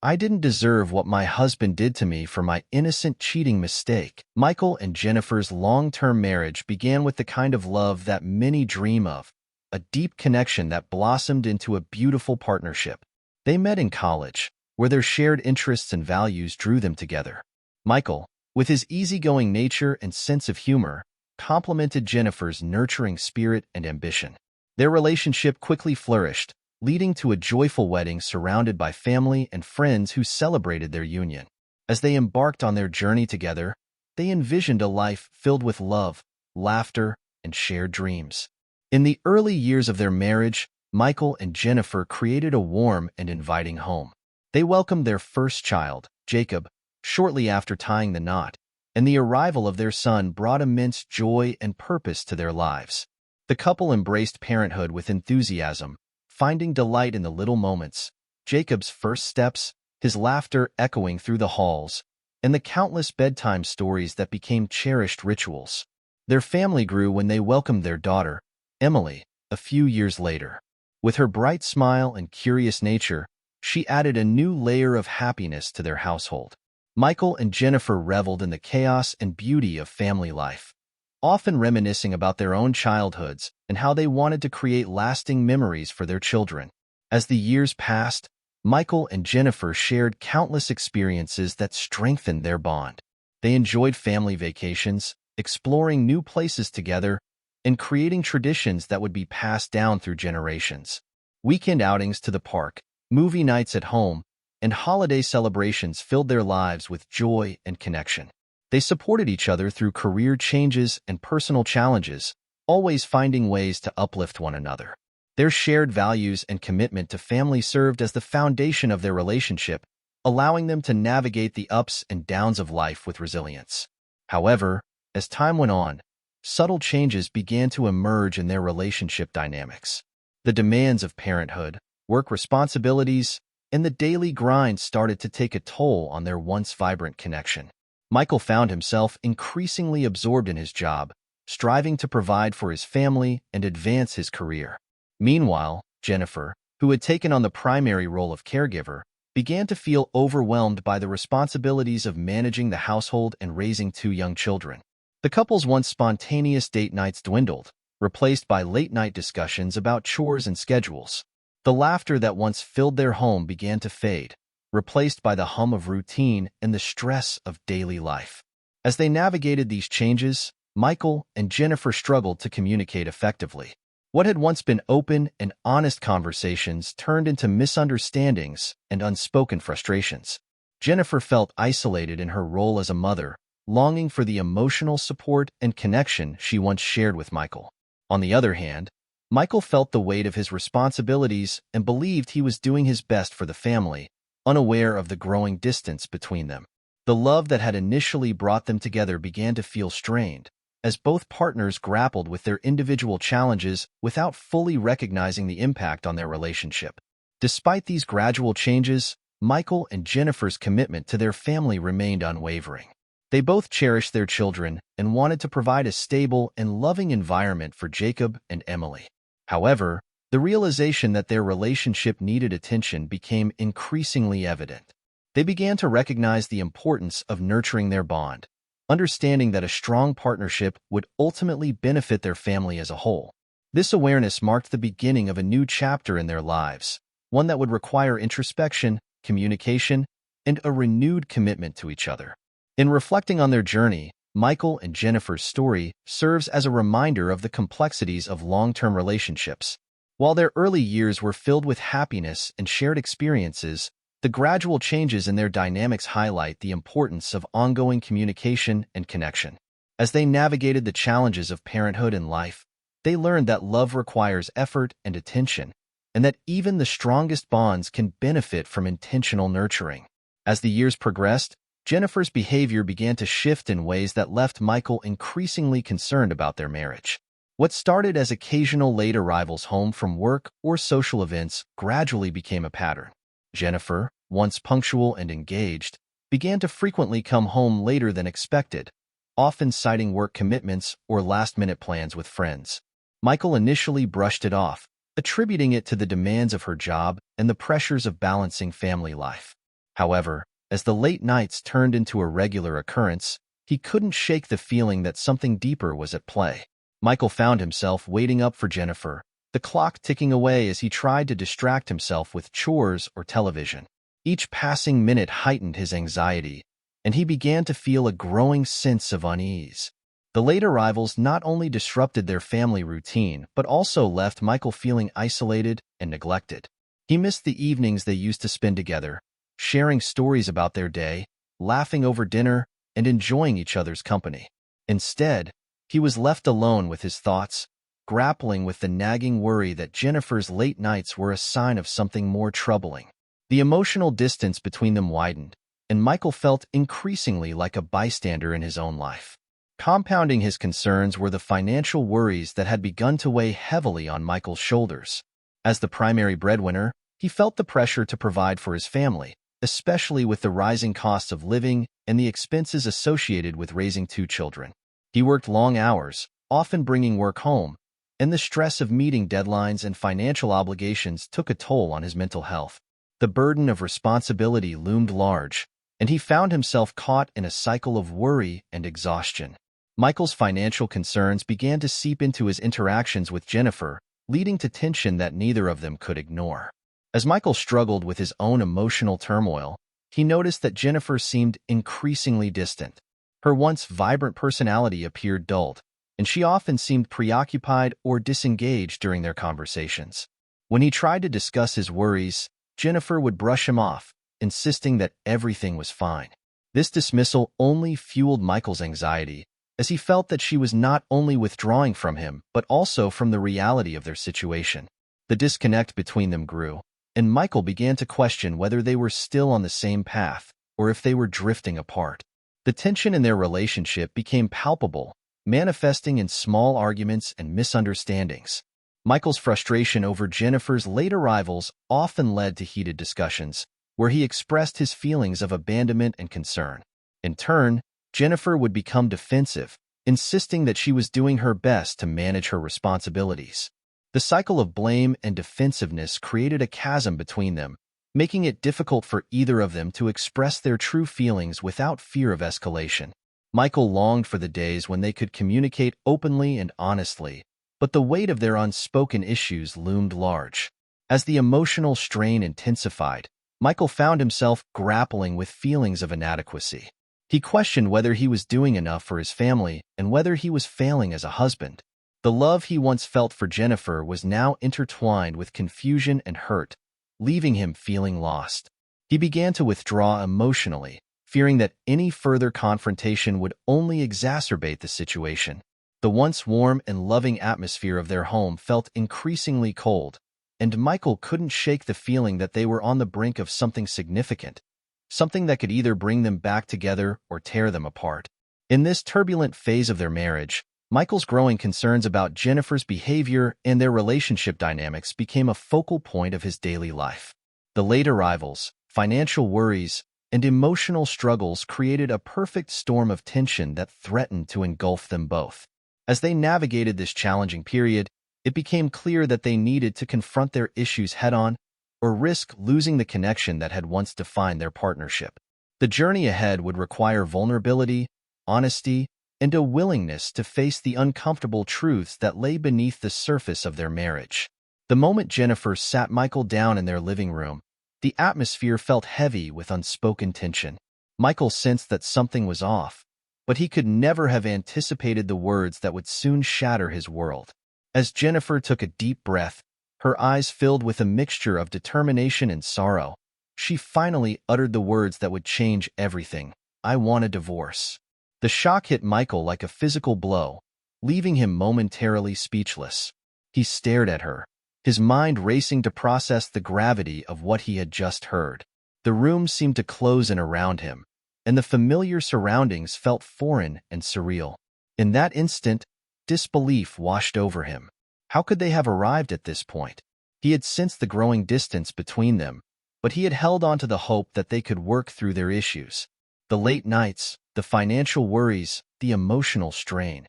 I didn't deserve what my husband did to me for my innocent cheating mistake. Michael and Jennifer's long-term marriage began with the kind of love that many dream of, a deep connection that blossomed into a beautiful partnership. They met in college, where their shared interests and values drew them together. Michael, with his easygoing nature and sense of humor, complemented Jennifer's nurturing spirit and ambition. Their relationship quickly flourished, leading to a joyful wedding surrounded by family and friends who celebrated their union. As they embarked on their journey together, they envisioned a life filled with love, laughter, and shared dreams. In the early years of their marriage, Michael and Jennifer created a warm and inviting home. They welcomed their first child, Jacob, shortly after tying the knot, and the arrival of their son brought immense joy and purpose to their lives. The couple embraced parenthood with enthusiasm, finding delight in the little moments, Jacob's first steps, his laughter echoing through the halls, and the countless bedtime stories that became cherished rituals. Their family grew when they welcomed their daughter, Emily, a few years later. With her bright smile and curious nature, she added a new layer of happiness to their household. Michael and Jennifer reveled in the chaos and beauty of family life, often reminiscing about their own childhoods and how they wanted to create lasting memories for their children. As the years passed, Michael and Jennifer shared countless experiences that strengthened their bond. They enjoyed family vacations, exploring new places together, and creating traditions that would be passed down through generations. Weekend outings to the park, movie nights at home, and holiday celebrations filled their lives with joy and connection. They supported each other through career changes and personal challenges, always finding ways to uplift one another. Their shared values and commitment to family served as the foundation of their relationship, allowing them to navigate the ups and downs of life with resilience. However, as time went on, subtle changes began to emerge in their relationship dynamics. The demands of parenthood, work responsibilities, and the daily grind started to take a toll on their once vibrant connection. Michael found himself increasingly absorbed in his job, striving to provide for his family and advance his career. Meanwhile, Jennifer, who had taken on the primary role of caregiver, began to feel overwhelmed by the responsibilities of managing the household and raising two young children. The couple's once spontaneous date nights dwindled, replaced by late-night discussions about chores and schedules. The laughter that once filled their home began to fade, replaced by the hum of routine and the stress of daily life. As they navigated these changes, Michael and Jennifer struggled to communicate effectively. What had once been open and honest conversations turned into misunderstandings and unspoken frustrations. Jennifer felt isolated in her role as a mother, longing for the emotional support and connection she once shared with Michael. On the other hand, Michael felt the weight of his responsibilities and believed he was doing his best for the family, unaware of the growing distance between them. The love that had initially brought them together began to feel strained, as both partners grappled with their individual challenges without fully recognizing the impact on their relationship. Despite these gradual changes, Michael and Jennifer's commitment to their family remained unwavering. They both cherished their children and wanted to provide a stable and loving environment for Jacob and Emily. However, the realization that their relationship needed attention became increasingly evident. They began to recognize the importance of nurturing their bond, understanding that a strong partnership would ultimately benefit their family as a whole. This awareness marked the beginning of a new chapter in their lives, one that would require introspection, communication, and a renewed commitment to each other. In reflecting on their journey, Michael and Jennifer's story serves as a reminder of the complexities of long-term relationships. While their early years were filled with happiness and shared experiences, the gradual changes in their dynamics highlight the importance of ongoing communication and connection. As they navigated the challenges of parenthood and life, they learned that love requires effort and attention, and that even the strongest bonds can benefit from intentional nurturing. As the years progressed, Jennifer's behavior began to shift in ways that left Michael increasingly concerned about their marriage. What started as occasional late arrivals home from work or social events gradually became a pattern. Jennifer, once punctual and engaged, began to frequently come home later than expected, often citing work commitments or last-minute plans with friends. Michael initially brushed it off, attributing it to the demands of her job and the pressures of balancing family life. However, as the late nights turned into a regular occurrence, he couldn't shake the feeling that something deeper was at play. Michael found himself waiting up for Jennifer, the clock ticking away as he tried to distract himself with chores or television. Each passing minute heightened his anxiety, and he began to feel a growing sense of unease. The late arrivals not only disrupted their family routine, but also left Michael feeling isolated and neglected. He missed the evenings they used to spend together, sharing stories about their day, laughing over dinner, and enjoying each other's company. Instead, he was left alone with his thoughts, grappling with the nagging worry that Jennifer's late nights were a sign of something more troubling. The emotional distance between them widened, and Michael felt increasingly like a bystander in his own life. Compounding his concerns were the financial worries that had begun to weigh heavily on Michael's shoulders. As the primary breadwinner, he felt the pressure to provide for his family, especially with the rising costs of living and the expenses associated with raising 2 children. He worked long hours, often bringing work home, and the stress of meeting deadlines and financial obligations took a toll on his mental health. The burden of responsibility loomed large, and he found himself caught in a cycle of worry and exhaustion. Michael's financial concerns began to seep into his interactions with Jennifer, leading to tension that neither of them could ignore. As Michael struggled with his own emotional turmoil, he noticed that Jennifer seemed increasingly distant. Her once vibrant personality appeared dulled, and she often seemed preoccupied or disengaged during their conversations. When he tried to discuss his worries, Jennifer would brush him off, insisting that everything was fine. This dismissal only fueled Michael's anxiety, as he felt that she was not only withdrawing from him, but also from the reality of their situation. The disconnect between them grew, and Michael began to question whether they were still on the same path, or if they were drifting apart. The tension in their relationship became palpable, manifesting in small arguments and misunderstandings. Michael's frustration over Jennifer's late arrivals often led to heated discussions, where he expressed his feelings of abandonment and concern. In turn, Jennifer would become defensive, insisting that she was doing her best to manage her responsibilities. The cycle of blame and defensiveness created a chasm between them, making it difficult for either of them to express their true feelings without fear of escalation. Michael longed for the days when they could communicate openly and honestly, but the weight of their unspoken issues loomed large. As the emotional strain intensified, Michael found himself grappling with feelings of inadequacy. He questioned whether he was doing enough for his family and whether he was failing as a husband. The love he once felt for Jennifer was now intertwined with confusion and hurt, leaving him feeling lost. He began to withdraw emotionally, fearing that any further confrontation would only exacerbate the situation. The once warm and loving atmosphere of their home felt increasingly cold, and Michael couldn't shake the feeling that they were on the brink of something significant, something that could either bring them back together or tear them apart. In this turbulent phase of their marriage, Michael's growing concerns about Jennifer's behavior and their relationship dynamics became a focal point of his daily life. The late arrivals, financial worries, and emotional struggles created a perfect storm of tension that threatened to engulf them both. As they navigated this challenging period, it became clear that they needed to confront their issues head-on or risk losing the connection that had once defined their partnership. The journey ahead would require vulnerability, honesty, and a willingness to face the uncomfortable truths that lay beneath the surface of their marriage. The moment Jennifer sat Michael down in their living room, the atmosphere felt heavy with unspoken tension. Michael sensed that something was off, but he could never have anticipated the words that would soon shatter his world. As Jennifer took a deep breath, her eyes filled with a mixture of determination and sorrow, she finally uttered the words that would change everything. "I want a divorce." The shock hit Michael like a physical blow, leaving him momentarily speechless. He stared at her, his mind racing to process the gravity of what he had just heard. The room seemed to close in around him, and the familiar surroundings felt foreign and surreal. In that instant, disbelief washed over him. How could they have arrived at this point? He had sensed the growing distance between them, but he had held on to the hope that they could work through their issues. The late nights, the financial worries, the emotional strain.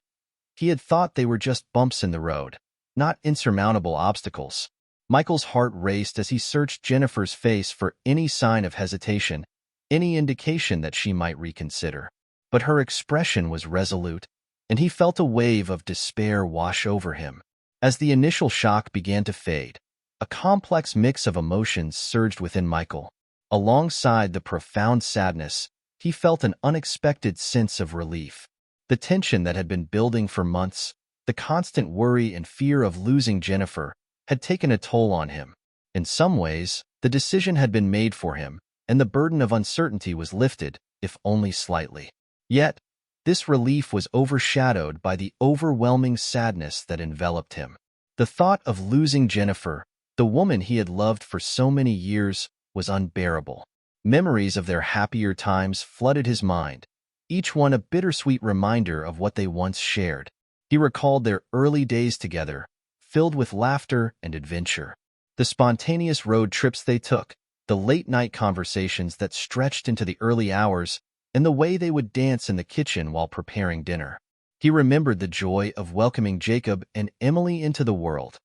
He had thought they were just bumps in the road, not insurmountable obstacles. Michael's heart raced as he searched Jennifer's face for any sign of hesitation, any indication that she might reconsider. But her expression was resolute, and he felt a wave of despair wash over him. As the initial shock began to fade, a complex mix of emotions surged within Michael. Alongside the profound sadness, he felt an unexpected sense of relief. The tension that had been building for months, the constant worry and fear of losing Jennifer, had taken a toll on him. In some ways, the decision had been made for him, and the burden of uncertainty was lifted, if only slightly. Yet, this relief was overshadowed by the overwhelming sadness that enveloped him. The thought of losing Jennifer, the woman he had loved for so many years, was unbearable. Memories of their happier times flooded his mind, each one a bittersweet reminder of what they once shared. He recalled their early days together, filled with laughter and adventure. The spontaneous road trips they took, the late-night conversations that stretched into the early hours, and the way they would dance in the kitchen while preparing dinner. He remembered the joy of welcoming Jacob and Emily into the world,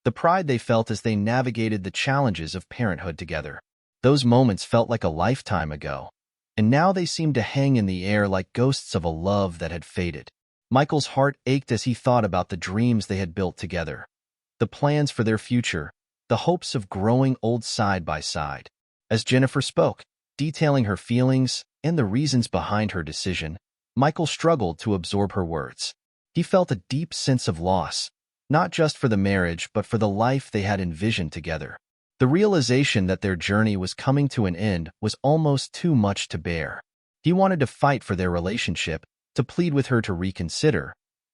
the pride they felt as they navigated the challenges of parenthood together. Those moments felt like a lifetime ago, and now they seemed to hang in the air like ghosts of a love that had faded. Michael's heart ached as he thought about the dreams they had built together, the plans for their future, the hopes of growing old side by side. As Jennifer spoke, detailing her feelings and the reasons behind her decision, Michael struggled to absorb her words. He felt a deep sense of loss, not just for the marriage but for the life they had envisioned together. The realization that their journey was coming to an end was almost too much to bear. He wanted to fight for their relationship, to plead with her to reconsider,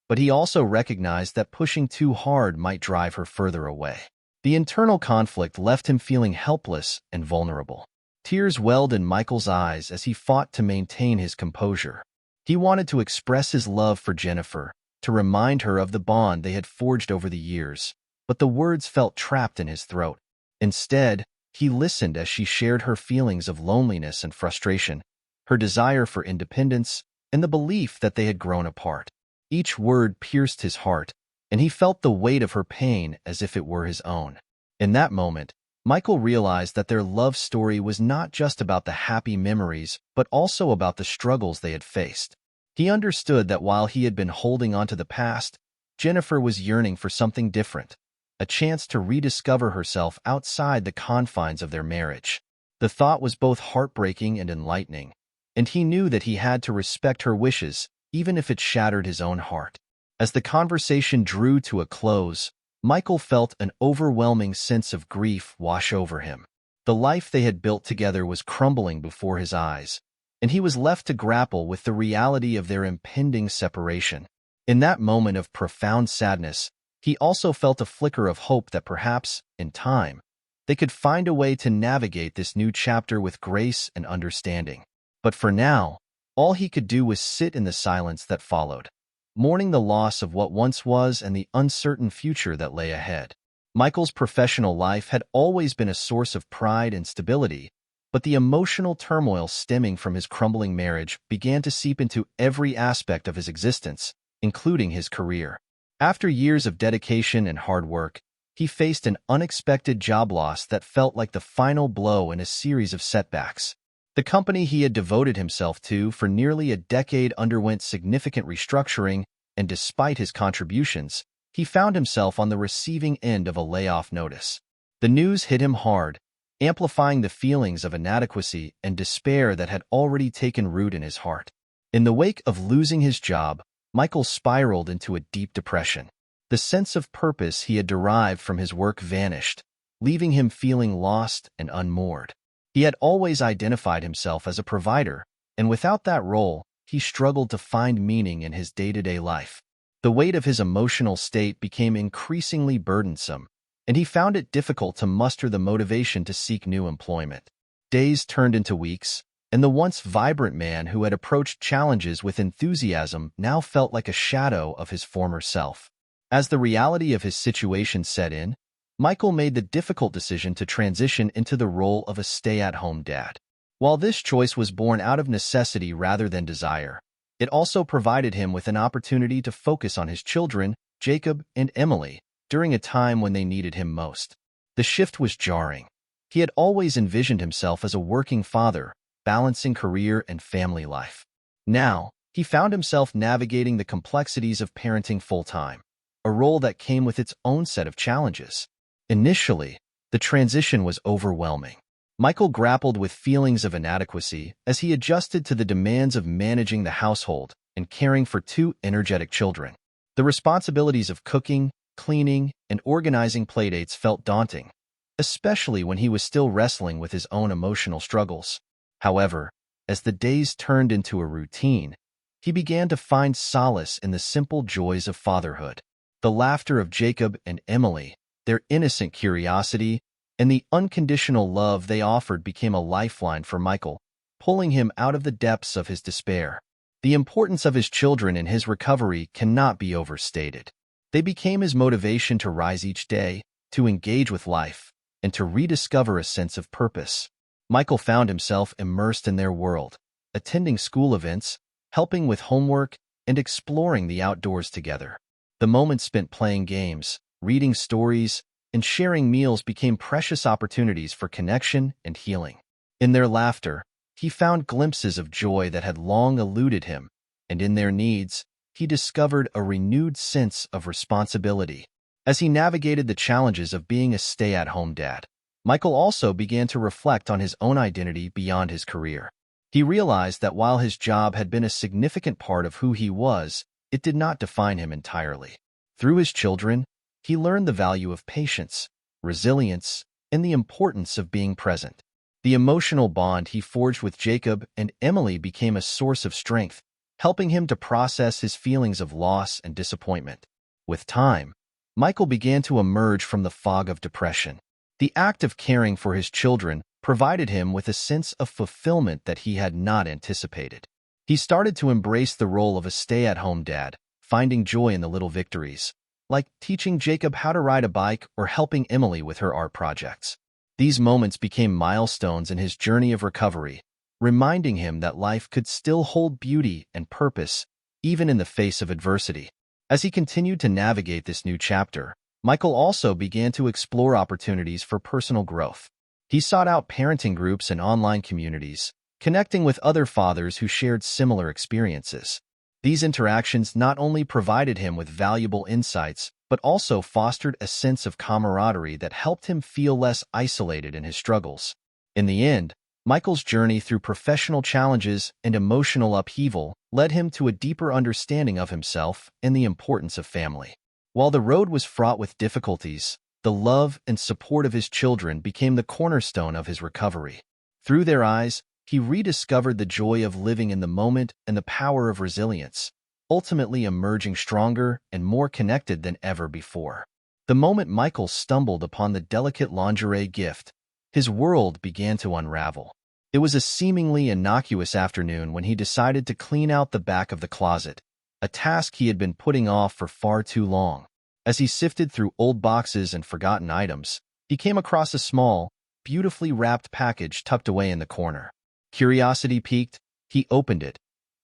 but he also recognized that pushing too hard might drive her further away. The internal conflict left him feeling helpless and vulnerable. Tears welled in Michael's eyes as he fought to maintain his composure. He wanted to express his love for Jennifer, to remind her of the bond they had forged over the years, but the words felt trapped in his throat. Instead, he listened as she shared her feelings of loneliness and frustration, her desire for independence, and the belief that they had grown apart. Each word pierced his heart, and he felt the weight of her pain as if it were his own. In that moment, Michael realized that their love story was not just about the happy memories, but also about the struggles they had faced. He understood that while he had been holding on to the past, Jennifer was yearning for something different, a chance to rediscover herself outside the confines of their marriage. The thought was both heartbreaking and enlightening, and he knew that he had to respect her wishes, even if it shattered his own heart. As the conversation drew to a close, Michael felt an overwhelming sense of grief wash over him. The life they had built together was crumbling before his eyes, and he was left to grapple with the reality of their impending separation. In that moment of profound sadness, he also felt a flicker of hope that perhaps, in time, they could find a way to navigate this new chapter with grace and understanding. But for now, all he could do was sit in the silence that followed, mourning the loss of what once was and the uncertain future that lay ahead. Michael's professional life had always been a source of pride and stability, but the emotional turmoil stemming from his crumbling marriage began to seep into every aspect of his existence, including his career. After years of dedication and hard work, he faced an unexpected job loss that felt like the final blow in a series of setbacks. The company he had devoted himself to for nearly a decade underwent significant restructuring, and despite his contributions, he found himself on the receiving end of a layoff notice. The news hit him hard, amplifying the feelings of inadequacy and despair that had already taken root in his heart. In the wake of losing his job, Michael spiraled into a deep depression. The sense of purpose he had derived from his work vanished, leaving him feeling lost and unmoored. He had always identified himself as a provider, and without that role, he struggled to find meaning in his day-to-day life. The weight of his emotional state became increasingly burdensome, and he found it difficult to muster the motivation to seek new employment. Days turned into weeks, and the once vibrant man who had approached challenges with enthusiasm now felt like a shadow of his former self. As the reality of his situation set in, Michael made the difficult decision to transition into the role of a stay-at-home dad. While this choice was born out of necessity rather than desire, it also provided him with an opportunity to focus on his children, Jacob and Emily, during a time when they needed him most. The shift was jarring. He had always envisioned himself as a working father, balancing career and family life. Now, he found himself navigating the complexities of parenting full-time, a role that came with its own set of challenges. Initially, the transition was overwhelming. Michael grappled with feelings of inadequacy as he adjusted to the demands of managing the household and caring for two energetic children. The responsibilities of cooking, cleaning, and organizing playdates felt daunting, especially when he was still wrestling with his own emotional struggles. However, as the days turned into a routine, he began to find solace in the simple joys of fatherhood. The laughter of Jacob and Emily, their innocent curiosity, and the unconditional love they offered became a lifeline for Michael, pulling him out of the depths of his despair. The importance of his children in his recovery cannot be overstated. They became his motivation to rise each day, to engage with life, and to rediscover a sense of purpose. Michael found himself immersed in their world, attending school events, helping with homework, and exploring the outdoors together. The moments spent playing games, reading stories, and sharing meals became precious opportunities for connection and healing. In their laughter, he found glimpses of joy that had long eluded him, and in their needs, he discovered a renewed sense of responsibility. As he navigated the challenges of being a stay-at-home dad, Michael also began to reflect on his own identity beyond his career. He realized that while his job had been a significant part of who he was, it did not define him entirely. Through his children, he learned the value of patience, resilience, and the importance of being present. The emotional bond he forged with Jacob and Emily became a source of strength, helping him to process his feelings of loss and disappointment. With time, Michael began to emerge from the fog of depression. The act of caring for his children provided him with a sense of fulfillment that he had not anticipated. He started to embrace the role of a stay-at-home dad, finding joy in the little victories, like teaching Jacob how to ride a bike or helping Emily with her art projects. These moments became milestones in his journey of recovery, reminding him that life could still hold beauty and purpose, even in the face of adversity. As he continued to navigate this new chapter, Michael also began to explore opportunities for personal growth. He sought out parenting groups and online communities, connecting with other fathers who shared similar experiences. These interactions not only provided him with valuable insights, but also fostered a sense of camaraderie that helped him feel less isolated in his struggles. In the end, Michael's journey through professional challenges and emotional upheaval led him to a deeper understanding of himself and the importance of family. While the road was fraught with difficulties, the love and support of his children became the cornerstone of his recovery. Through their eyes, he rediscovered the joy of living in the moment and the power of resilience, ultimately emerging stronger and more connected than ever before. The moment Michael stumbled upon the delicate lingerie gift, his world began to unravel. It was a seemingly innocuous afternoon when he decided to clean out the back of the closet, a task he had been putting off for far too long. As he sifted through old boxes and forgotten items, he came across a small, beautifully wrapped package tucked away in the corner. Curiosity piqued, he opened it,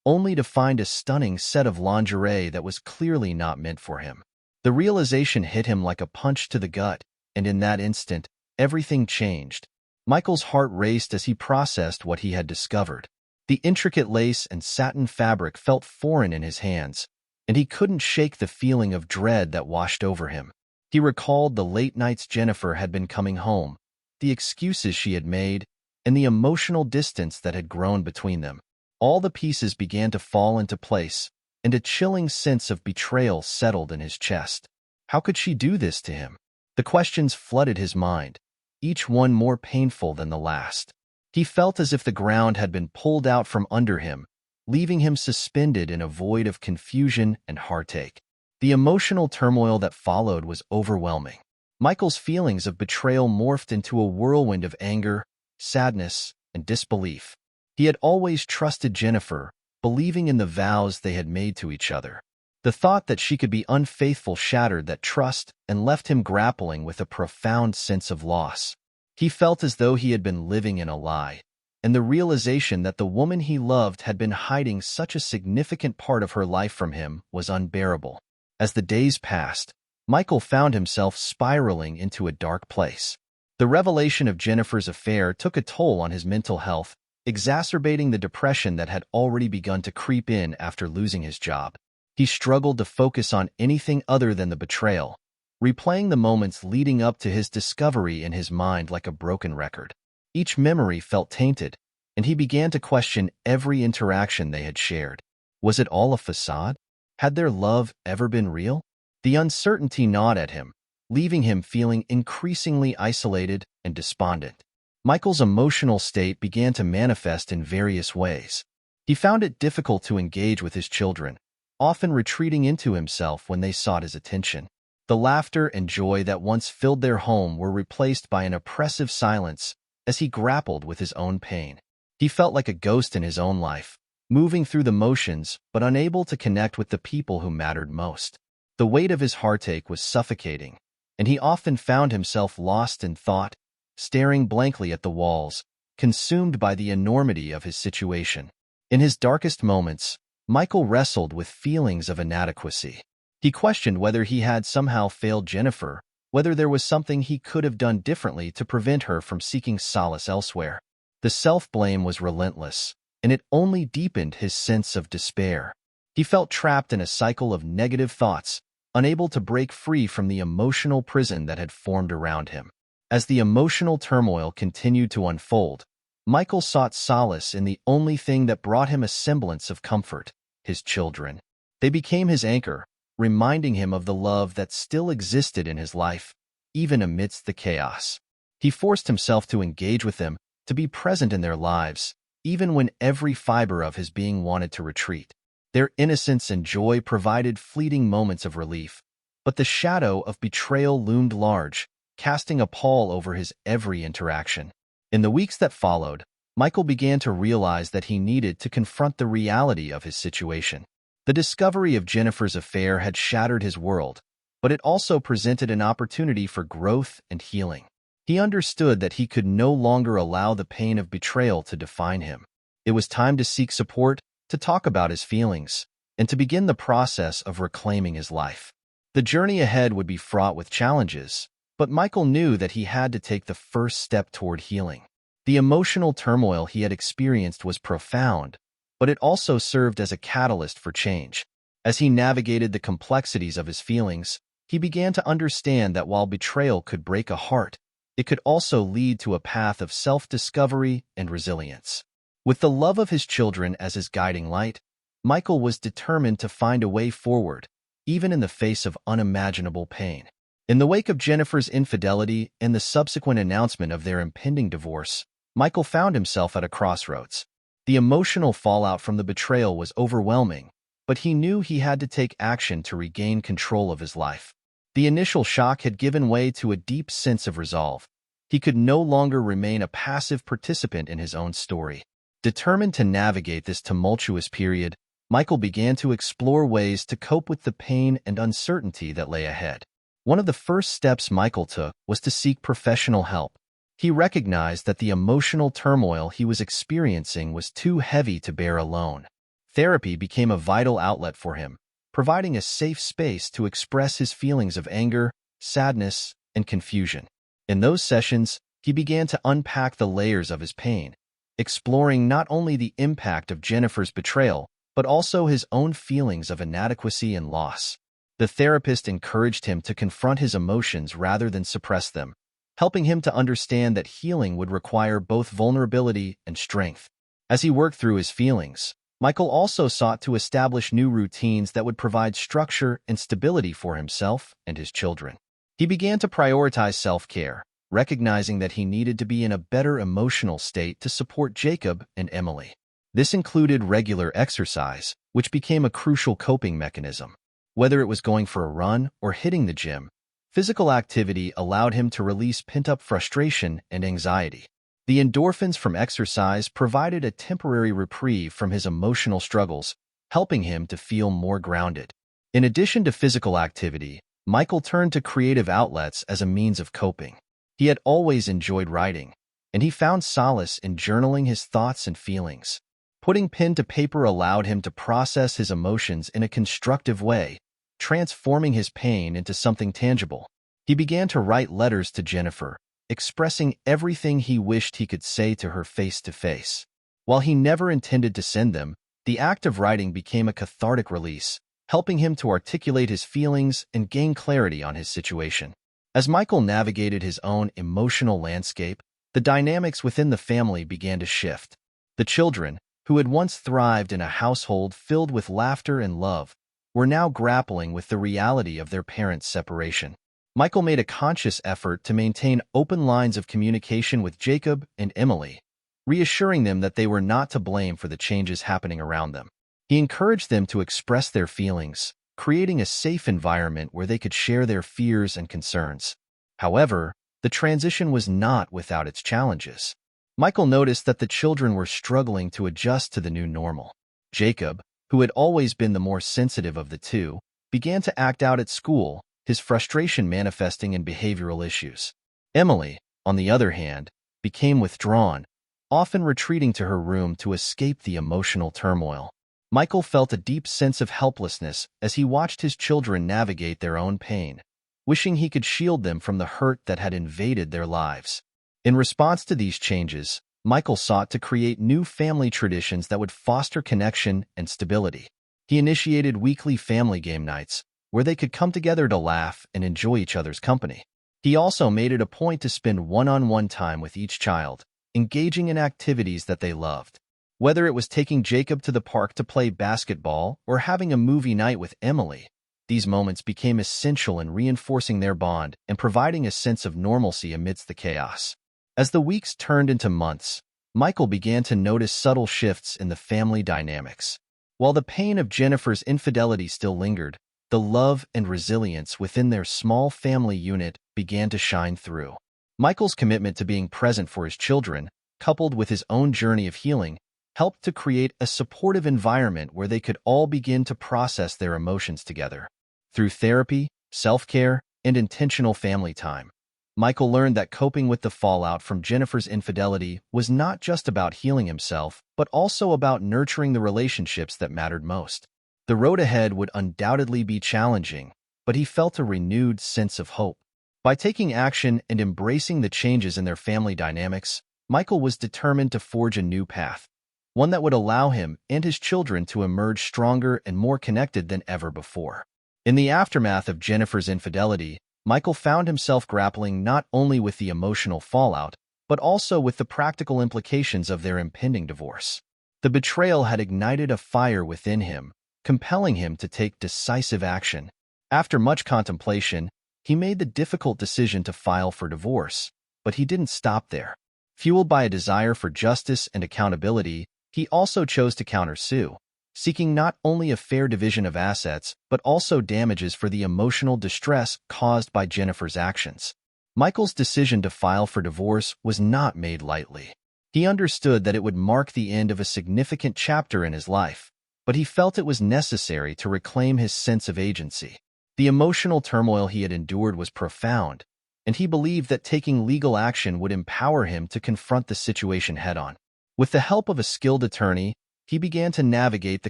only to find a stunning set of lingerie that was clearly not meant for him. The realization hit him like a punch to the gut, and in that instant, everything changed. Michael's heart raced as he processed what he had discovered. The intricate lace and satin fabric felt foreign in his hands, and he couldn't shake the feeling of dread that washed over him. He recalled the late nights Jennifer had been coming home, the excuses she had made, and the emotional distance that had grown between them. All the pieces began to fall into place, and a chilling sense of betrayal settled in his chest. How could she do this to him? The questions flooded his mind, each one more painful than the last. He felt as if the ground had been pulled out from under him, leaving him suspended in a void of confusion and heartache. The emotional turmoil that followed was overwhelming. Michael's feelings of betrayal morphed into a whirlwind of anger, sadness, and disbelief. He had always trusted Jennifer, believing in the vows they had made to each other. The thought that she could be unfaithful shattered that trust and left him grappling with a profound sense of loss. He felt as though he had been living in a lie, and the realization that the woman he loved had been hiding such a significant part of her life from him was unbearable. As the days passed, Michael found himself spiraling into a dark place. The revelation of Jennifer's affair took a toll on his mental health, exacerbating the depression that had already begun to creep in after losing his job. He struggled to focus on anything other than the betrayal, replaying the moments leading up to his discovery in his mind like a broken record. Each memory felt tainted, and he began to question every interaction they had shared. Was it all a facade? Had their love ever been real? The uncertainty gnawed at him, leaving him feeling increasingly isolated and despondent. Michael's emotional state began to manifest in various ways. He found it difficult to engage with his children, often retreating into himself when they sought his attention. The laughter and joy that once filled their home were replaced by an oppressive silence as he grappled with his own pain. He felt like a ghost in his own life, moving through the motions but unable to connect with the people who mattered most. The weight of his heartache was suffocating, and he often found himself lost in thought, staring blankly at the walls, consumed by the enormity of his situation. In his darkest moments, Michael wrestled with feelings of inadequacy. He questioned whether he had somehow failed Jennifer, whether there was something he could have done differently to prevent her from seeking solace elsewhere. The self-blame was relentless, and it only deepened his sense of despair. He felt trapped in a cycle of negative thoughts, unable to break free from the emotional prison that had formed around him. As the emotional turmoil continued to unfold, Michael sought solace in the only thing that brought him a semblance of comfort: his children. They became his anchor, reminding him of the love that still existed in his life, even amidst the chaos. He forced himself to engage with them, to be present in their lives, even when every fiber of his being wanted to retreat. Their innocence and joy provided fleeting moments of relief, but the shadow of betrayal loomed large, casting a pall over his every interaction. In the weeks that followed, Michael began to realize that he needed to confront the reality of his situation. The discovery of Jennifer's affair had shattered his world, but it also presented an opportunity for growth and healing. He understood that he could no longer allow the pain of betrayal to define him. It was time to seek support, to talk about his feelings, and to begin the process of reclaiming his life. The journey ahead would be fraught with challenges, but Michael knew that he had to take the first step toward healing. The emotional turmoil he had experienced was profound, but it also served as a catalyst for change. As he navigated the complexities of his feelings, he began to understand that while betrayal could break a heart, it could also lead to a path of self-discovery and resilience. With the love of his children as his guiding light, Michael was determined to find a way forward, even in the face of unimaginable pain. In the wake of Jennifer's infidelity and the subsequent announcement of their impending divorce, Michael found himself at a crossroads. The emotional fallout from the betrayal was overwhelming, but he knew he had to take action to regain control of his life. The initial shock had given way to a deep sense of resolve. He could no longer remain a passive participant in his own story. Determined to navigate this tumultuous period, Michael began to explore ways to cope with the pain and uncertainty that lay ahead. One of the first steps Michael took was to seek professional help. He recognized that the emotional turmoil he was experiencing was too heavy to bear alone. Therapy became a vital outlet for him, providing a safe space to express his feelings of anger, sadness, and confusion. In those sessions, he began to unpack the layers of his pain, exploring not only the impact of Jennifer's betrayal, but also his own feelings of inadequacy and loss. The therapist encouraged him to confront his emotions rather than suppress them, helping him to understand that healing would require both vulnerability and strength. As he worked through his feelings, Michael also sought to establish new routines that would provide structure and stability for himself and his children. He began to prioritize self-care, recognizing that he needed to be in a better emotional state to support Jacob and Emily. This included regular exercise, which became a crucial coping mechanism. Whether it was going for a run or hitting the gym, physical activity allowed him to release pent-up frustration and anxiety. The endorphins from exercise provided a temporary reprieve from his emotional struggles, helping him to feel more grounded. In addition to physical activity, Michael turned to creative outlets as a means of coping. He had always enjoyed writing, and he found solace in journaling his thoughts and feelings. Putting pen to paper allowed him to process his emotions in a constructive way, transforming his pain into something tangible. He began to write letters to Jennifer, expressing everything he wished he could say to her face to face. While he never intended to send them, the act of writing became a cathartic release, helping him to articulate his feelings and gain clarity on his situation. As Michael navigated his own emotional landscape, the dynamics within the family began to shift. The children, who had once thrived in a household filled with laughter and love, were now grappling with the reality of their parents' separation. Michael made a conscious effort to maintain open lines of communication with Jacob and Emily, reassuring them that they were not to blame for the changes happening around them. He encouraged them to express their feelings, creating a safe environment where they could share their fears and concerns. However, the transition was not without its challenges. Michael noticed that the children were struggling to adjust to the new normal. Jacob, who had always been the more sensitive of the two, began to act out at school, his frustration manifesting in behavioral issues. Emily, on the other hand, became withdrawn, often retreating to her room to escape the emotional turmoil. Michael felt a deep sense of helplessness as he watched his children navigate their own pain, wishing he could shield them from the hurt that had invaded their lives. In response to these changes, Michael sought to create new family traditions that would foster connection and stability. He initiated weekly family game nights, where they could come together to laugh and enjoy each other's company. He also made it a point to spend one-on-one time with each child, engaging in activities that they loved. Whether it was taking Jacob to the park to play basketball or having a movie night with Emily, these moments became essential in reinforcing their bond and providing a sense of normalcy amidst the chaos. As the weeks turned into months, Michael began to notice subtle shifts in the family dynamics. While the pain of Jennifer's infidelity still lingered, the love and resilience within their small family unit began to shine through. Michael's commitment to being present for his children, coupled with his own journey of healing, helped to create a supportive environment where they could all begin to process their emotions together. Through therapy, self-care, and intentional family time, Michael learned that coping with the fallout from Jennifer's infidelity was not just about healing himself, but also about nurturing the relationships that mattered most. The road ahead would undoubtedly be challenging, but he felt a renewed sense of hope. By taking action and embracing the changes in their family dynamics, Michael was determined to forge a new path, one that would allow him and his children to emerge stronger and more connected than ever before. In the aftermath of Jennifer's infidelity, Michael found himself grappling not only with the emotional fallout, but also with the practical implications of their impending divorce. The betrayal had ignited a fire within him, compelling him to take decisive action. After much contemplation, he made the difficult decision to file for divorce, but he didn't stop there. Fueled by a desire for justice and accountability, he also chose to countersue, seeking not only a fair division of assets, but also damages for the emotional distress caused by Jennifer's actions. Michael's decision to file for divorce was not made lightly. He understood that it would mark the end of a significant chapter in his life, but he felt it was necessary to reclaim his sense of agency. The emotional turmoil he had endured was profound, and he believed that taking legal action would empower him to confront the situation head-on. With the help of a skilled attorney, he began to navigate the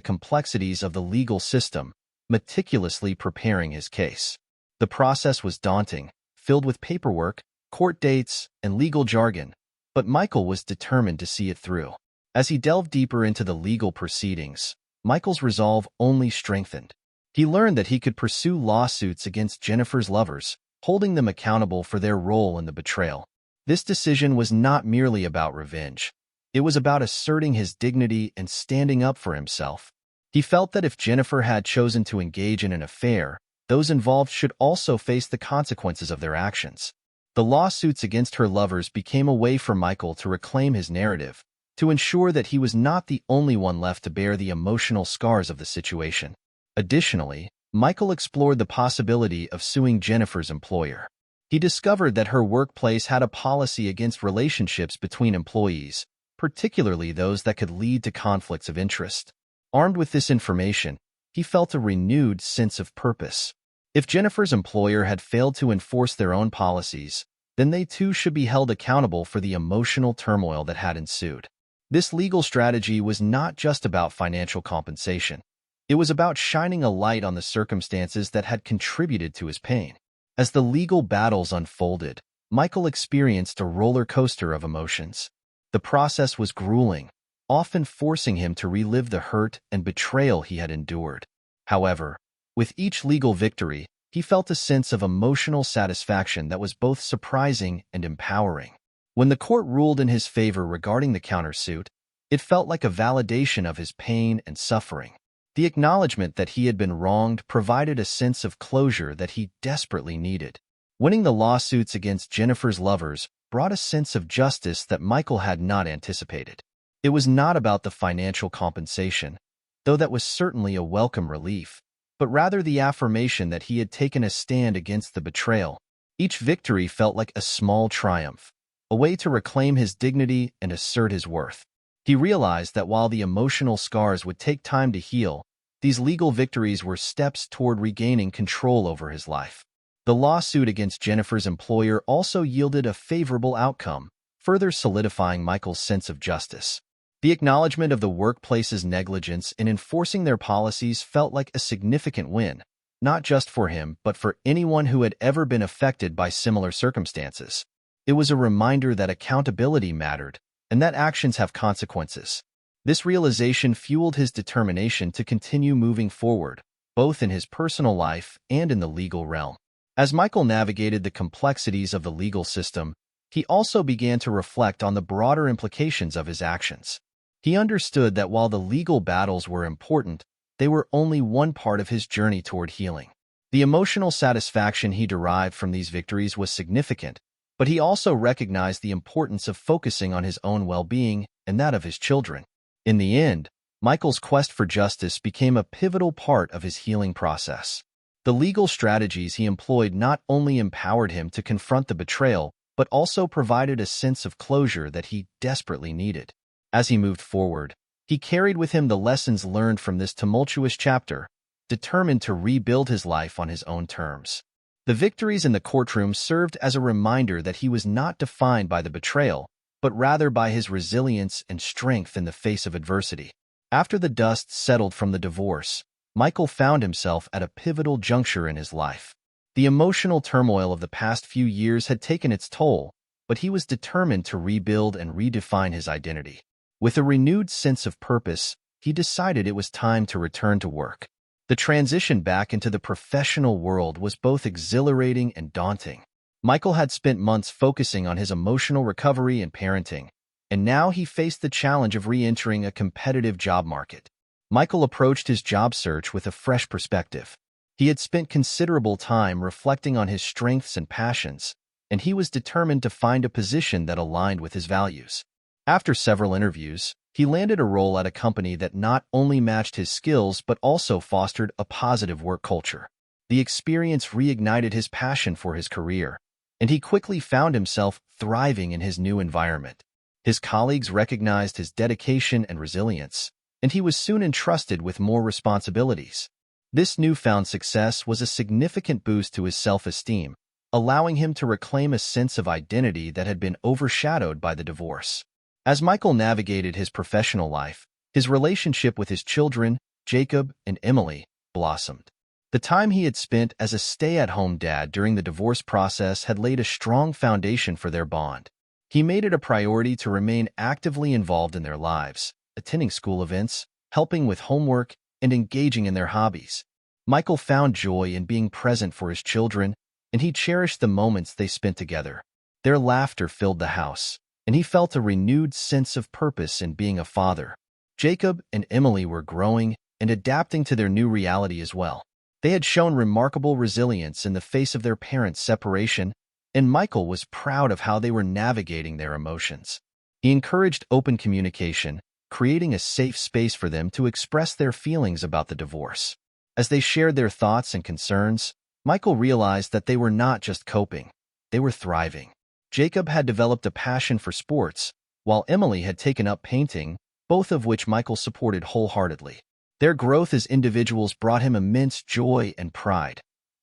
complexities of the legal system, meticulously preparing his case. The process was daunting, filled with paperwork, court dates, and legal jargon, but Michael was determined to see it through. As he delved deeper into the legal proceedings, Michael's resolve only strengthened. He learned that he could pursue lawsuits against Jennifer's lovers, holding them accountable for their role in the betrayal. This decision was not merely about revenge. It was about asserting his dignity and standing up for himself. He felt that if Jennifer had chosen to engage in an affair, those involved should also face the consequences of their actions. The lawsuits against her lovers became a way for Michael to reclaim his narrative, to ensure that he was not the only one left to bear the emotional scars of the situation. Additionally, Michael explored the possibility of suing Jennifer's employer. He discovered that her workplace had a policy against relationships between employees, particularly those that could lead to conflicts of interest. Armed with this information, he felt a renewed sense of purpose. If Jennifer's employer had failed to enforce their own policies, then they too should be held accountable for the emotional turmoil that had ensued. This legal strategy was not just about financial compensation. It was about shining a light on the circumstances that had contributed to his pain. As the legal battles unfolded, Michael experienced a roller coaster of emotions. The process was grueling, often forcing him to relive the hurt and betrayal he had endured. However, with each legal victory, he felt a sense of emotional satisfaction that was both surprising and empowering. When the court ruled in his favor regarding the countersuit, it felt like a validation of his pain and suffering. The acknowledgement that he had been wronged provided a sense of closure that he desperately needed. Winning the lawsuits against Jennifer's lovers brought a sense of justice that Michael had not anticipated. It was not about the financial compensation, though that was certainly a welcome relief, but rather the affirmation that he had taken a stand against the betrayal. Each victory felt like a small triumph, a way to reclaim his dignity and assert his worth. He realized that while the emotional scars would take time to heal, these legal victories were steps toward regaining control over his life. The lawsuit against Jennifer's employer also yielded a favorable outcome, further solidifying Michael's sense of justice. The acknowledgement of the workplace's negligence in enforcing their policies felt like a significant win, not just for him but for anyone who had ever been affected by similar circumstances. It was a reminder that accountability mattered, and that actions have consequences. This realization fueled his determination to continue moving forward, both in his personal life and in the legal realm. As Michael navigated the complexities of the legal system, he also began to reflect on the broader implications of his actions. He understood that while the legal battles were important, they were only one part of his journey toward healing. The emotional satisfaction he derived from these victories was significant, but he also recognized the importance of focusing on his own well-being and that of his children. In the end, Michael's quest for justice became a pivotal part of his healing process. The legal strategies he employed not only empowered him to confront the betrayal, but also provided a sense of closure that he desperately needed. As he moved forward, he carried with him the lessons learned from this tumultuous chapter, determined to rebuild his life on his own terms. The victories in the courtroom served as a reminder that he was not defined by the betrayal, but rather by his resilience and strength in the face of adversity. After the dust settled from the divorce, Michael found himself at a pivotal juncture in his life. The emotional turmoil of the past few years had taken its toll, but he was determined to rebuild and redefine his identity. With a renewed sense of purpose, he decided it was time to return to work. The transition back into the professional world was both exhilarating and daunting. Michael had spent months focusing on his emotional recovery and parenting, and now he faced the challenge of re-entering a competitive job market. Michael approached his job search with a fresh perspective. He had spent considerable time reflecting on his strengths and passions, and he was determined to find a position that aligned with his values. After several interviews, he landed a role at a company that not only matched his skills but also fostered a positive work culture. The experience reignited his passion for his career, and he quickly found himself thriving in his new environment. His colleagues recognized his dedication and resilience, and he was soon entrusted with more responsibilities. This newfound success was a significant boost to his self-esteem, allowing him to reclaim a sense of identity that had been overshadowed by the divorce. As Michael navigated his professional life, his relationship with his children, Jacob and Emily, blossomed. The time he had spent as a stay-at-home dad during the divorce process had laid a strong foundation for their bond. He made it a priority to remain actively involved in their lives, attending school events, helping with homework, and engaging in their hobbies. Michael found joy in being present for his children, and he cherished the moments they spent together. Their laughter filled the house, and he felt a renewed sense of purpose in being a father. Jacob and Emily were growing and adapting to their new reality as well. They had shown remarkable resilience in the face of their parents' separation, and Michael was proud of how they were navigating their emotions. He encouraged open communication, creating a safe space for them to express their feelings about the divorce. As they shared their thoughts and concerns, Michael realized that they were not just coping, they were thriving. Jacob had developed a passion for sports, while Emily had taken up painting, both of which Michael supported wholeheartedly. Their growth as individuals brought him immense joy and pride,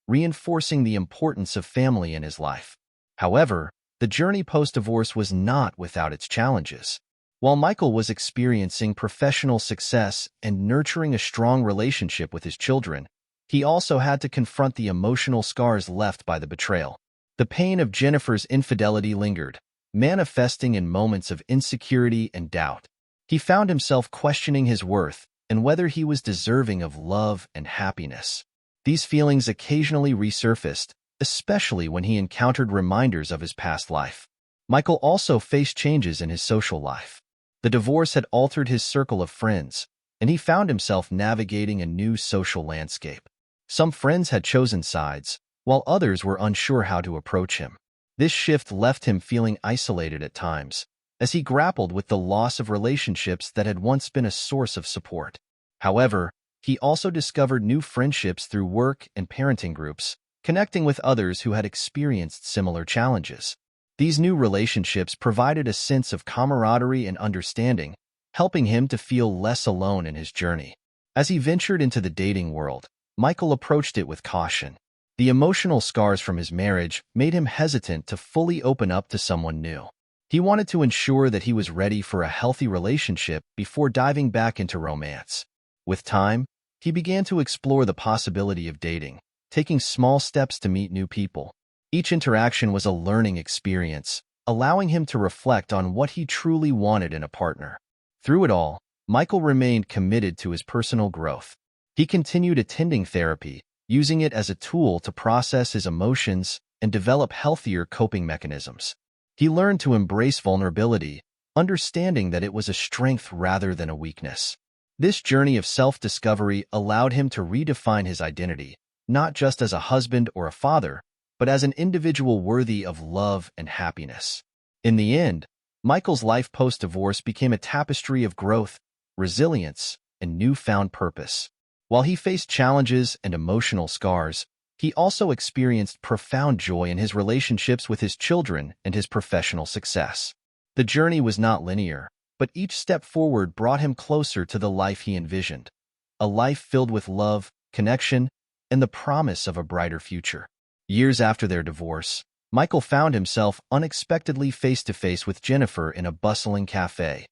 reinforcing the importance of family in his life. However, the journey post-divorce was not without its challenges. While Michael was experiencing professional success and nurturing a strong relationship with his children, he also had to confront the emotional scars left by the betrayal. The pain of Jennifer's infidelity lingered, manifesting in moments of insecurity and doubt. He found himself questioning his worth and whether he was deserving of love and happiness. These feelings occasionally resurfaced, especially when he encountered reminders of his past life. Michael also faced changes in his social life. The divorce had altered his circle of friends, and he found himself navigating a new social landscape. Some friends had chosen sides, while others were unsure how to approach him. This shift left him feeling isolated at times, as he grappled with the loss of relationships that had once been a source of support. However, he also discovered new friendships through work and parenting groups, connecting with others who had experienced similar challenges. These new relationships provided a sense of camaraderie and understanding, helping him to feel less alone in his journey. As he ventured into the dating world, Michael approached it with caution. The emotional scars from his marriage made him hesitant to fully open up to someone new. He wanted to ensure that he was ready for a healthy relationship before diving back into romance. With time, he began to explore the possibility of dating, taking small steps to meet new people. Each interaction was a learning experience, allowing him to reflect on what he truly wanted in a partner. Through it all, Michael remained committed to his personal growth. He continued attending therapy, using it as a tool to process his emotions and develop healthier coping mechanisms. He learned to embrace vulnerability, understanding that it was a strength rather than a weakness. This journey of self-discovery allowed him to redefine his identity, not just as a husband or a father, but as an individual worthy of love and happiness. In the end, Michael's life post-divorce became a tapestry of growth, resilience, and newfound purpose. While he faced challenges and emotional scars, he also experienced profound joy in his relationships with his children and his professional success. The journey was not linear, but each step forward brought him closer to the life he envisioned, a life filled with love, connection, and the promise of a brighter future. Years after their divorce, Michael found himself unexpectedly face-to-face with Jennifer in a bustling cafe,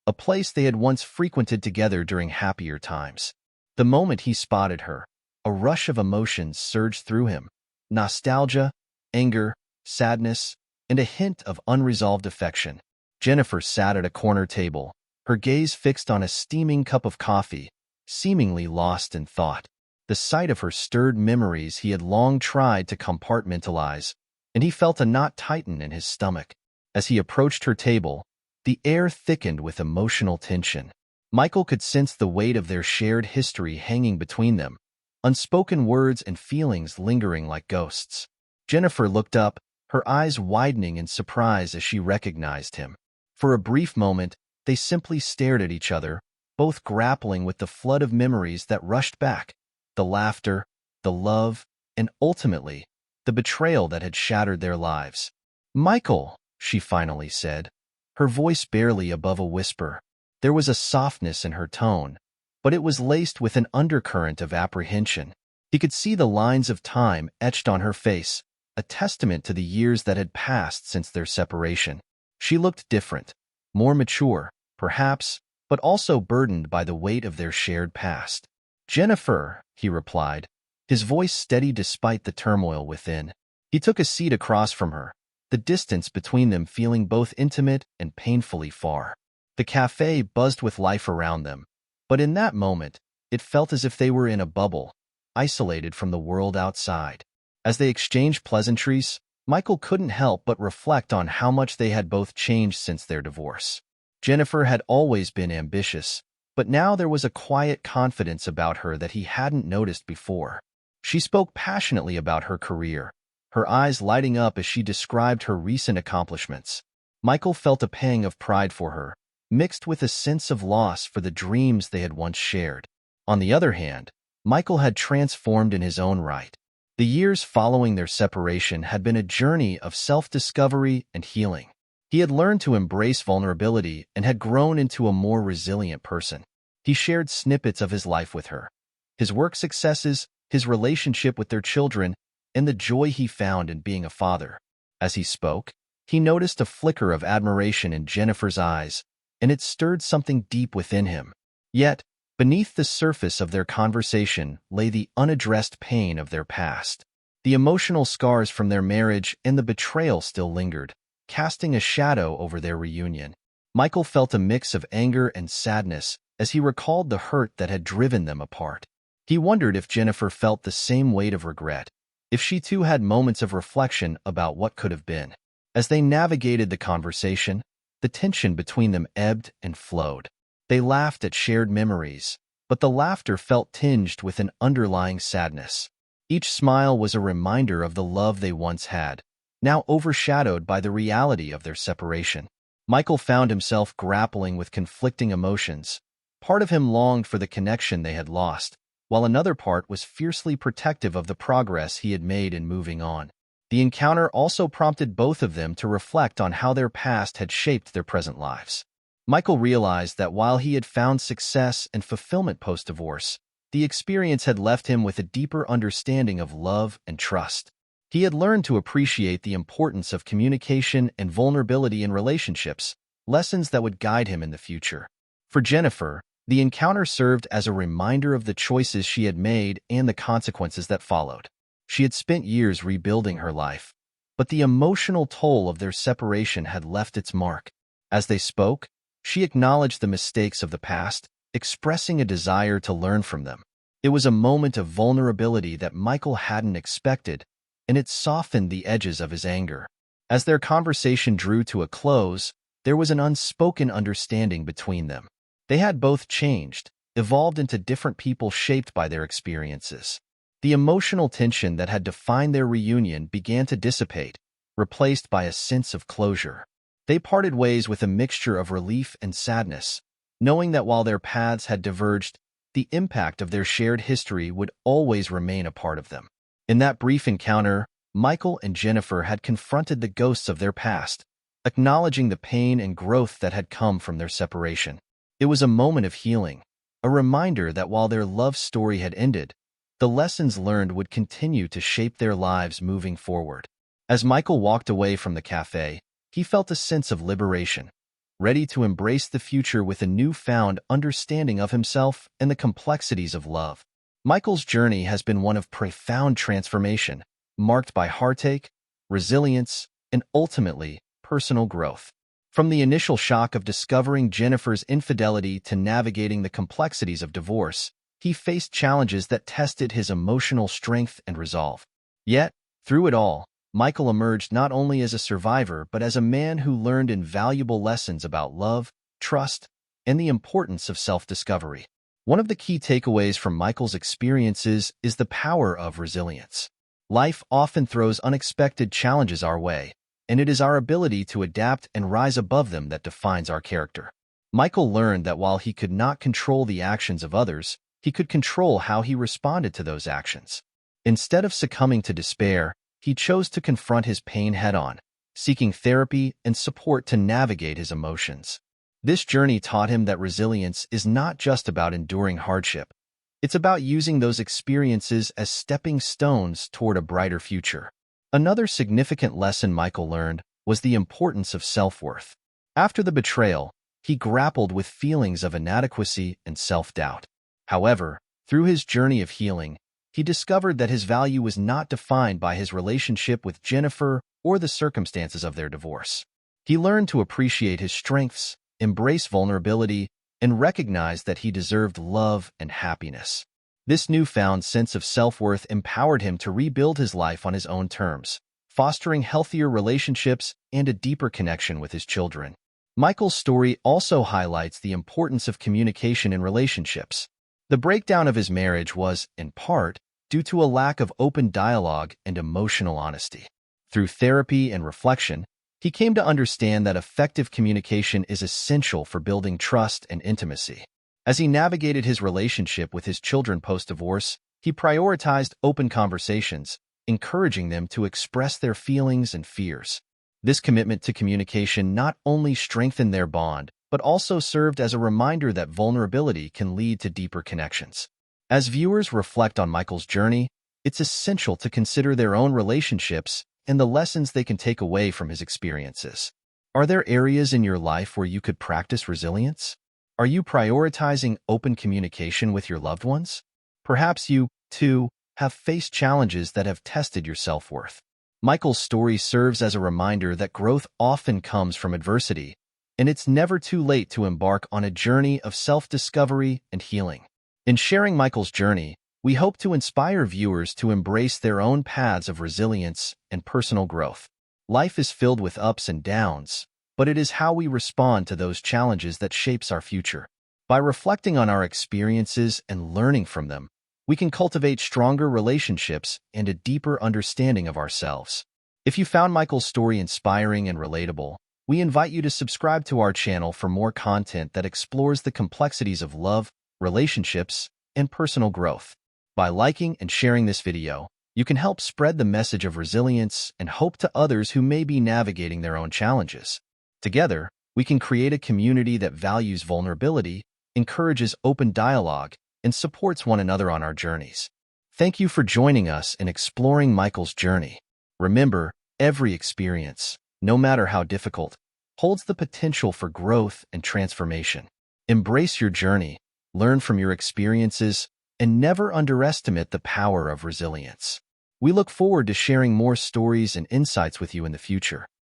a place they had once frequented together during happier times. The moment he spotted her, a rush of emotions surged through him: nostalgia, anger, sadness, and a hint of unresolved affection. Jennifer sat at a corner table, her gaze fixed on a steaming cup of coffee, seemingly lost in thought. The sight of her stirred memories he had long tried to compartmentalize, and he felt a knot tighten in his stomach. As he approached her table, the air thickened with emotional tension. Michael could sense the weight of their shared history hanging between them, unspoken words and feelings lingering like ghosts. Jennifer looked up, her eyes widening in surprise as she recognized him. For a brief moment, they simply stared at each other, both grappling with the flood of memories that rushed back: the laughter, the love, and ultimately, the betrayal that had shattered their lives. "Michael," she finally said, her voice barely above a whisper. There was a softness in her tone, but it was laced with an undercurrent of apprehension. He could see the lines of time etched on her face, a testament to the years that had passed since their separation. She looked different, more mature, perhaps, but also burdened by the weight of their shared past. "Jennifer," he replied, his voice steady despite the turmoil within. He took a seat across from her, the distance between them feeling both intimate and painfully far. The cafe buzzed with life around them, but in that moment, it felt as if they were in a bubble, isolated from the world outside. As they exchanged pleasantries, Michael couldn't help but reflect on how much they had both changed since their divorce. Jennifer had always been ambitious, but now there was a quiet confidence about her that he hadn't noticed before. She spoke passionately about her career, her eyes lighting up as she described her recent accomplishments. Michael felt a pang of pride for her, mixed with a sense of loss for the dreams they had once shared. On the other hand, Michael had transformed in his own right. The years following their separation had been a journey of self-discovery and healing. He had learned to embrace vulnerability and had grown into a more resilient person. He shared snippets of his life with her: his work successes, his relationship with their children, and the joy he found in being a father. As he spoke, he noticed a flicker of admiration in Jennifer's eyes, and it stirred something deep within him. Yet, beneath the surface of their conversation lay the unaddressed pain of their past. The emotional scars from their marriage and the betrayal still lingered, casting a shadow over their reunion. Michael felt a mix of anger and sadness as he recalled the hurt that had driven them apart. He wondered if Jennifer felt the same weight of regret, if she too had moments of reflection about what could have been. As they navigated the conversation, the tension between them ebbed and flowed. They laughed at shared memories, but the laughter felt tinged with an underlying sadness. Each smile was a reminder of the love they once had, now overshadowed by the reality of their separation. Michael found himself grappling with conflicting emotions. Part of him longed for the connection they had lost, while another part was fiercely protective of the progress he had made in moving on. The encounter also prompted both of them to reflect on how their past had shaped their present lives. Michael realized that while he had found success and fulfillment post-divorce, the experience had left him with a deeper understanding of love and trust. He had learned to appreciate the importance of communication and vulnerability in relationships, lessons that would guide him in the future. For Jennifer, the encounter served as a reminder of the choices she had made and the consequences that followed. She had spent years rebuilding her life, but the emotional toll of their separation had left its mark. As they spoke, she acknowledged the mistakes of the past, expressing a desire to learn from them. It was a moment of vulnerability that Michael hadn't expected, and it softened the edges of his anger. As their conversation drew to a close, there was an unspoken understanding between them. They had both changed, evolved into different people shaped by their experiences. The emotional tension that had defined their reunion began to dissipate, replaced by a sense of closure. They parted ways with a mixture of relief and sadness, knowing that while their paths had diverged, the impact of their shared history would always remain a part of them. In that brief encounter, Michael and Jennifer had confronted the ghosts of their past, acknowledging the pain and growth that had come from their separation. It was a moment of healing, a reminder that while their love story had ended, the lessons learned would continue to shape their lives moving forward. As Michael walked away from the cafe, he felt a sense of liberation, ready to embrace the future with a newfound understanding of himself and the complexities of love. Michael's journey has been one of profound transformation, marked by heartache, resilience, and ultimately, personal growth. From the initial shock of discovering Jennifer's infidelity to navigating the complexities of divorce, he faced challenges that tested his emotional strength and resolve. Yet, through it all, Michael emerged not only as a survivor but as a man who learned invaluable lessons about love, trust, and the importance of self-discovery. One of the key takeaways from Michael's experiences is the power of resilience. Life often throws unexpected challenges our way, and it is our ability to adapt and rise above them that defines our character. Michael learned that while he could not control the actions of others, he could control how he responded to those actions. Instead of succumbing to despair, he chose to confront his pain head-on, seeking therapy and support to navigate his emotions. This journey taught him that resilience is not just about enduring hardship. It's about using those experiences as stepping stones toward a brighter future. Another significant lesson Michael learned was the importance of self-worth. After the betrayal, he grappled with feelings of inadequacy and self-doubt. However, through his journey of healing, he discovered that his value was not defined by his relationship with Jennifer or the circumstances of their divorce. He learned to appreciate his strengths, embrace vulnerability, and recognize that he deserved love and happiness. This newfound sense of self-worth empowered him to rebuild his life on his own terms, fostering healthier relationships and a deeper connection with his children. Michael's story also highlights the importance of communication in relationships. The breakdown of his marriage was, in part, due to a lack of open dialogue and emotional honesty. Through therapy and reflection, he came to understand that effective communication is essential for building trust and intimacy. As he navigated his relationship with his children post-divorce, he prioritized open conversations, encouraging them to express their feelings and fears. This commitment to communication not only strengthened their bond, but also served as a reminder that vulnerability can lead to deeper connections. As viewers reflect on Michael's journey, it's essential to consider their own relationships and the lessons they can take away from his experiences. Are there areas in your life where you could practice resilience? Are you prioritizing open communication with your loved ones? Perhaps you, too, have faced challenges that have tested your self-worth. Michael's story serves as a reminder that growth often comes from adversity, and it's never too late to embark on a journey of self-discovery and healing. In sharing Michael's journey, we hope to inspire viewers to embrace their own paths of resilience and personal growth. Life is filled with ups and downs, but it is how we respond to those challenges that shapes our future. By reflecting on our experiences and learning from them, we can cultivate stronger relationships and a deeper understanding of ourselves. If you found Michael's story inspiring and relatable, we invite you to subscribe to our channel for more content that explores the complexities of love, relationships, and personal growth. By liking and sharing this video, you can help spread the message of resilience and hope to others who may be navigating their own challenges. Together, we can create a community that values vulnerability, encourages open dialogue, and supports one another on our journeys. Thank you for joining us in exploring Michael's journey. Remember, every experience, no matter how difficult, holds the potential for growth and transformation. Embrace your journey, learn from your experiences, and never underestimate the power of resilience. We look forward to sharing more stories and insights with you in the future.